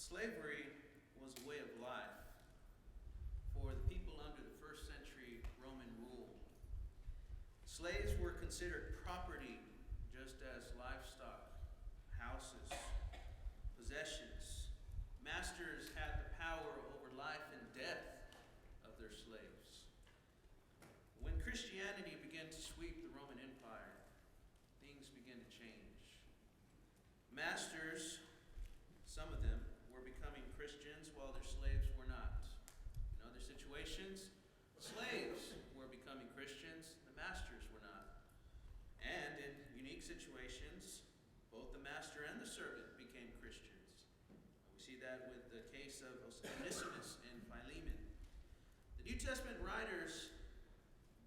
Slavery was a way of life for the people under the first century Roman rule. Slaves were considered property just as livestock, houses, possessions. Masters had the power over life and death of their slaves. When Christianity began to sweep the Roman Empire, things began to change. Masters, some of them, were becoming Christians while their slaves were not. In other situations, slaves were becoming Christians, the masters were not. And in unique situations, both the master and the servant became Christians. We see that with the case of Onesimus and Philemon. The New Testament writers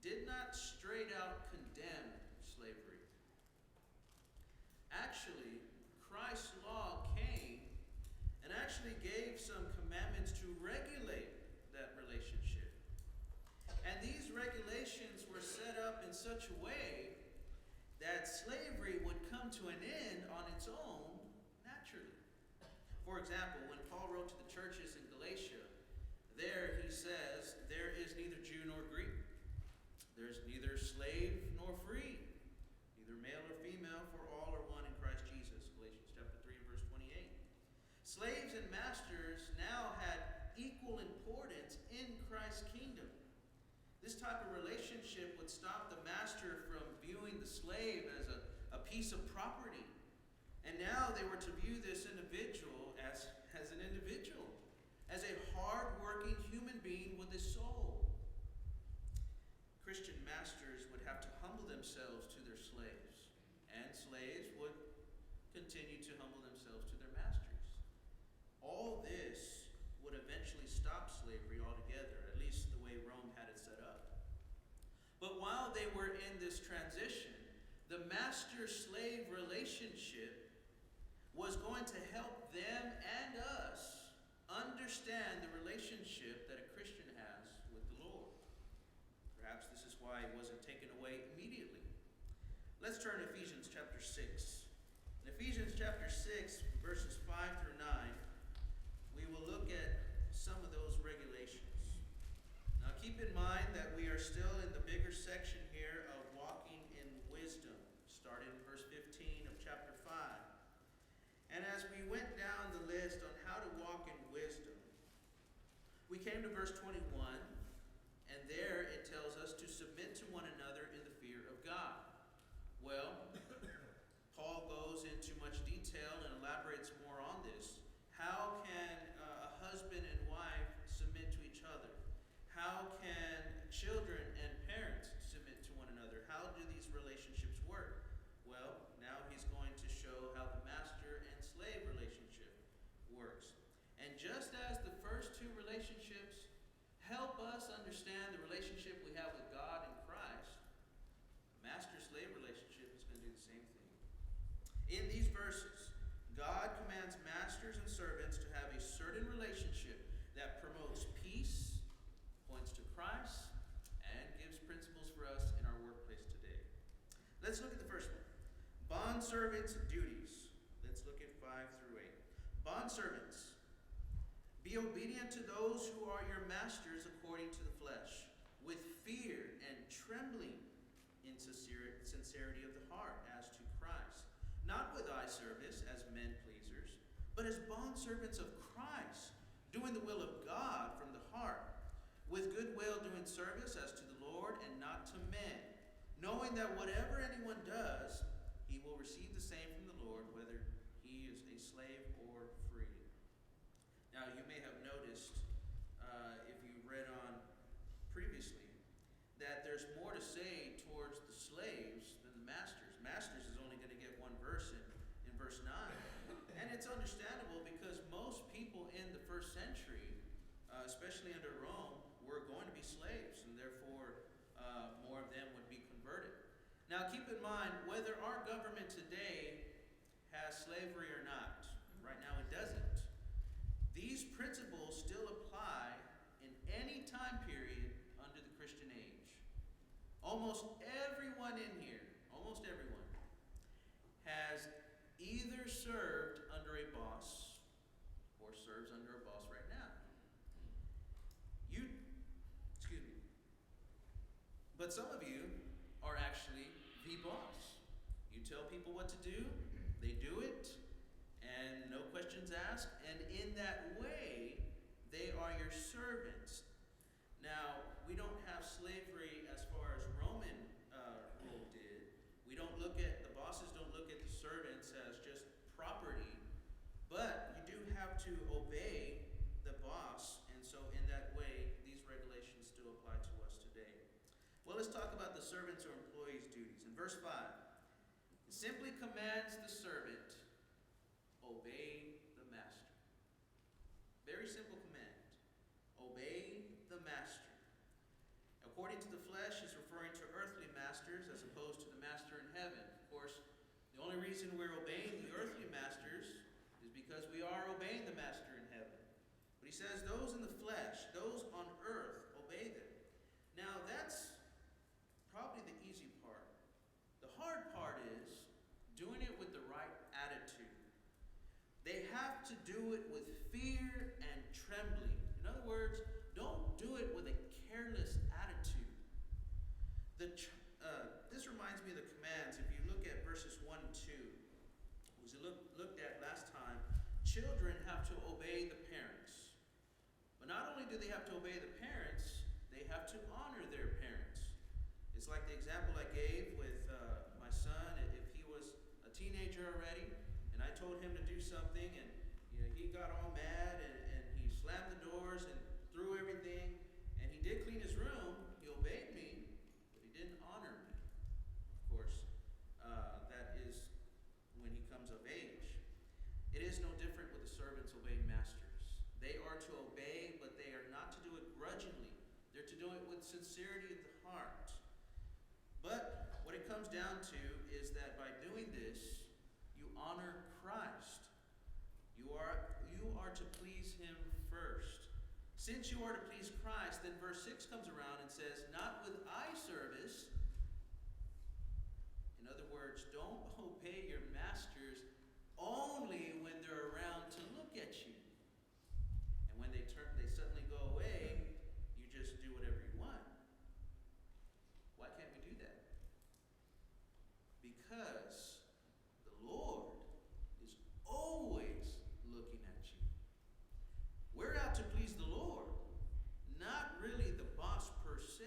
did not straight out condemn slavery. Actually, Christ's law came and actually gave some commandments to regulate that relationship. And these regulations were set up in such a way that slavery would come to an end on its own naturally. For example, when Paul wrote to the churches in Galatia, there he says, "There is neither Jew nor Greek. There's neither slave nor free, neither male or female, for all are one in Christ Jesus." Galatians chapter 3, verse 28. Slaves and masters now had equal importance in Christ's kingdom. This type of relationship would stop the master from viewing the slave as a piece of property. And now they were to view this individual as an individual, as a hard-working human being with a soul. Christian masters would have to humble themselves to their slaves, and slaves would continue to humble themselves to their masters. All this would eventually stop slavery altogether, at least the way Rome had it set up. But while they were in this transition, the master-slave relationship was going to help them and us understand the relationship that a Christian has with the Lord. Perhaps this is why it wasn't taken away immediately. Let's turn to Ephesians chapter 6. In Ephesians chapter 6, verses 5 through 9, we will look at some of those regulations. Now keep in mind that we are still in the bigger section here of walking in wisdom, starting in verse 15 of chapter 5. And as we went down the list on how to walk in wisdom, we came to verse 21, and there it tells us to submit to one another in the fear of God. Well, Paul goes into much detail and elaborates more on this. How can a husband and wife submit to each other? How can children and parents submit to one another? How do these relationships work? Well, now he's going to show how the master and slave relationship works. And just as the first two relationships help us understand the relationship we have with God and Christ, the master-slave relationship is going to do the same thing. In these verses, God commands masters and servants to have a certain relationship that promotes peace, points to Christ, and gives principles for us in our workplace today. Let's look at the first one. Bondservants' duties. Let's look at 5 through 8. Bondservants, be obedient to those who are your masters according to the flesh, with fear and trembling, in sincerity of the heart, as to Christ. Not with eye service as men pleasers, but as bondservants of Christ, doing the will of God from the heart, with good will doing service as to the Lord and not to men, knowing that whatever anyone does, he will receive the same from the Lord, whether he is a slave or free. Now, you may have noticed, if you read on previously, that there's more to say towards the slaves than the masters. Masters is only going to get one verse in verse 9. And it's understandable because most people in the first century, especially under Rome, were going to be slaves, and therefore more of them would be converted. Now keep in mind, whether our government today has slavery or not, right now it doesn't, these principles still apply in any time period under the Christian age. Almost everyone in here, has either served under a boss or served But some of you are actually the boss. You tell people what to do, they do it, and no questions asked, and in that way, they are your servants. Now, we don't have slavery as far as Roman rule did. We don't look at, the bosses don't look at the servants as just property, but you do have to obey the boss, and so in that way, these regulations still apply to us today. Well, let's talk about the servants or employees' duties. In verse 5, it simply commands the servant, obey the master. Very simple command. Obey the master. According to the flesh is referring to earthly masters as opposed to the master in heaven. Of course, the only reason we're obeying the earthly masters is because we are obeying the master in heaven. But he says those in the flesh, those on earth, obey them. Now that's probably the easy part. The hard part is doing it with the right attitude. They have to do it with fear and trembling. In other words, don't do it with a careless attitude. This reminds me of the commands. If you look at verses 1 and 2, was looked at last time, children have to obey the parents. But not only do they have to obey the parents, they have to honor their parents. It's like the example I gave with my son. If he was a teenager already, and I told him to do something, and he got all mad, and he slammed the doors and threw everything, and he did clean his room. He obeyed me, but he didn't honor me. Of course, that is when he comes of age. It is no different with the servants obeying masters. They are to obey, but they are not to do it grudgingly. They're to do it with sincerity of the heart. But what it comes down to is that by doing this, you honor Christ. You are to please him first. Since you are to please Christ, then verse 6 comes around and says, not with eye service. In other words, don't obey your masters only when they're around to look at you. And when they suddenly go away, you just do whatever you want. Why can't we do that? Because the Lord is always looking at you. We're out to please the Lord, not really the boss per se.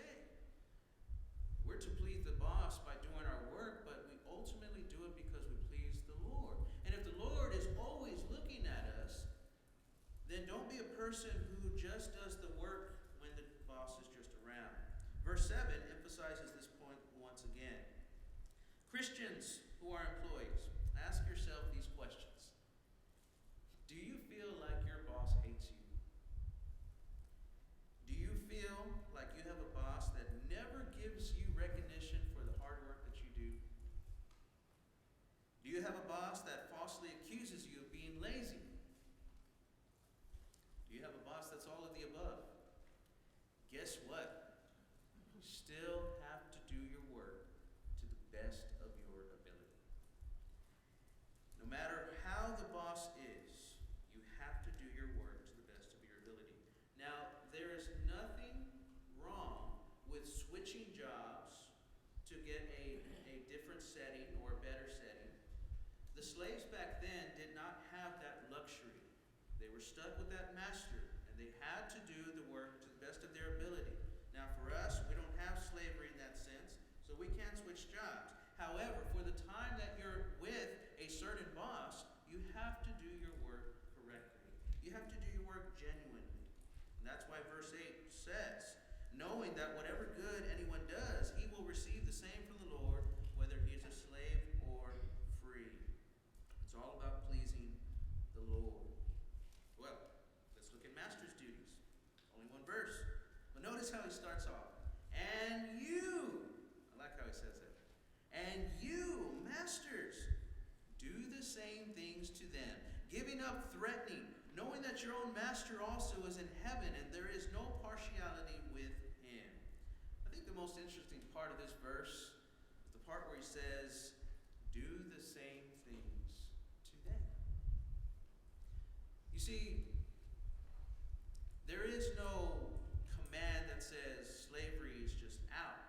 We're to please the boss by doing our work, but we ultimately do it because we please the Lord. And if the Lord is always looking at us, then don't be a person who just does the work when the boss is just around. Verse 7 emphasizes this point once again. Christians who are employees, ask yourself these questions. Do you feel like your boss hates you? Do you feel like you have a boss that never gives you recognition for the hard work that you do? Do you have a boss that falsely accuses you of being lazy? Do you have a boss that's all of the above? Guess what? You still have to do your work to the best of your ability. No matter how the boss is, you have to do your work to the best of your ability. Now, there is nothing wrong with switching jobs to get a different setting or a better setting. The slaves back then did not have that luxury. They were stuck with that master, and they had to do the work to the best of their ability. Now, for us, we don't have slavery in that sense, so we can't switch jobs. However, for the time that you're with a certain boss, you have to do your work correctly. You have to do your work genuinely. And that's why verse 8 says, knowing that whatever good anyone does, he will receive the same from the Lord, whether he is a slave or free. It's all about pleasing the Lord. Well, let's look at master's duties. Only one verse. But notice how he starts off. And you, I like how he says that. And you, masters, do the same things to them, giving up threatening, knowing that your own master also is in heaven, and there is no partiality with him. I think the most interesting part of this verse is the part where he says, do the same things to them. You see, there is no command that says slavery is just out.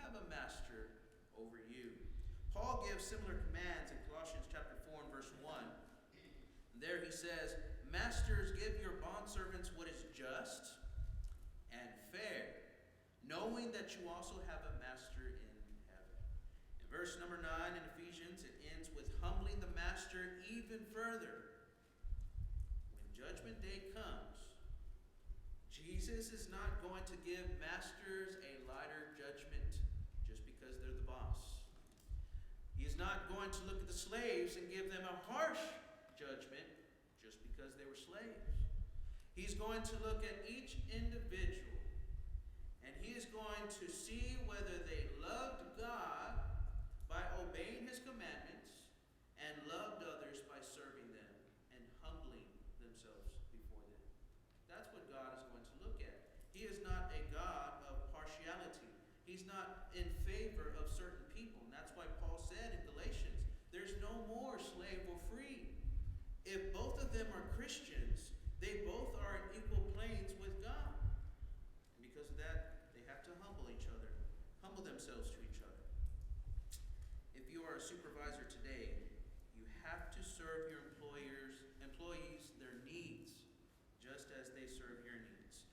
have a master over you. Paul gives similar commands in Colossians chapter 4 and verse 1. And there he says, "Masters, give your bondservants what is just and fair, knowing that you also have a master in heaven." In verse number 9 in Ephesians, it ends with humbling the master even further. When judgment day comes, Jesus is not going to give masters a lighter judgment just because they're the boss. He is not going to look at the slaves and give them a harsh judgment just because they were slaves. He's going to look at each individual, and he is going to see whether they loved God by obeying his commandments and loved others by serving them and humbling themselves before them. That's what God is going to look at. He is not a God of partiality. He's not in favor of certain people. And that's why Paul said in Galatians, there's no more slave or free. If both of them are Christians, they both are in equal planes with God. And because of that, they have to humble themselves to each other. If you are a supervisor today, you have to serve your employees their needs just as they serve your needs.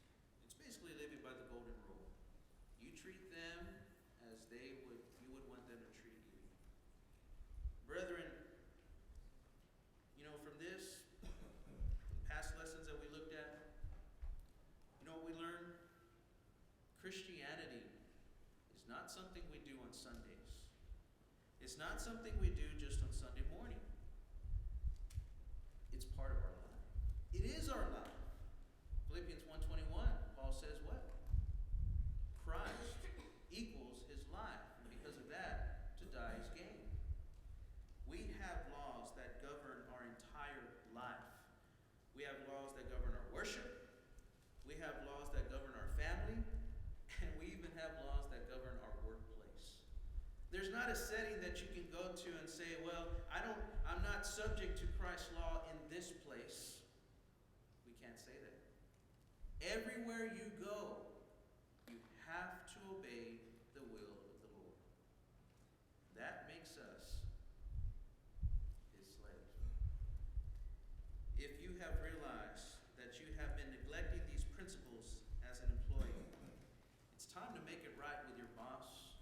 It's basically living by the golden rule. You treat them as you would want them to treat you. Brethren, from this, from past lessons that we looked at, what we learned? Christianity is not something we do on Sundays. It's not something we do just on Sunday morning. It's part of our life. It is our life. Philippians 1:21, Paul says what? Christ equals his life. And because of that, to die is gain. We have laws that govern our entire life. We have laws that govern our worship. We have laws that govern our family. And we even have laws that govern our workplace. There's not a setting that you can go to and say, well, I'm not subject to Christ's law in this place. We can't say that. Everywhere you go, you have to obey the will of the Lord. That makes us his slave. If you have realized that you have been neglecting these principles as an employee, it's time to make it right with your boss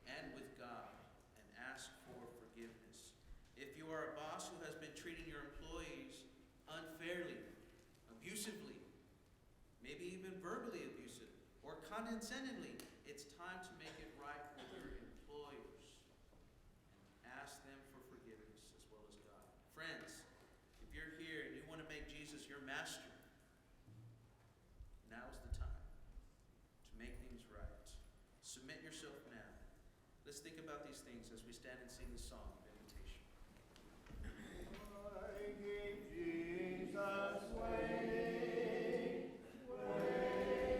and with God and ask for forgiveness. If you are a boss who has been treating your employees unfairly, abusively, maybe even verbally abusive, or condescendingly, it's time to make it right with your employers and ask them for forgiveness as well as God. Friends, if you're here and you want to make Jesus your master, now's the time to make things right. Submit yourself now. Let's think about these things as we stand and sing the song.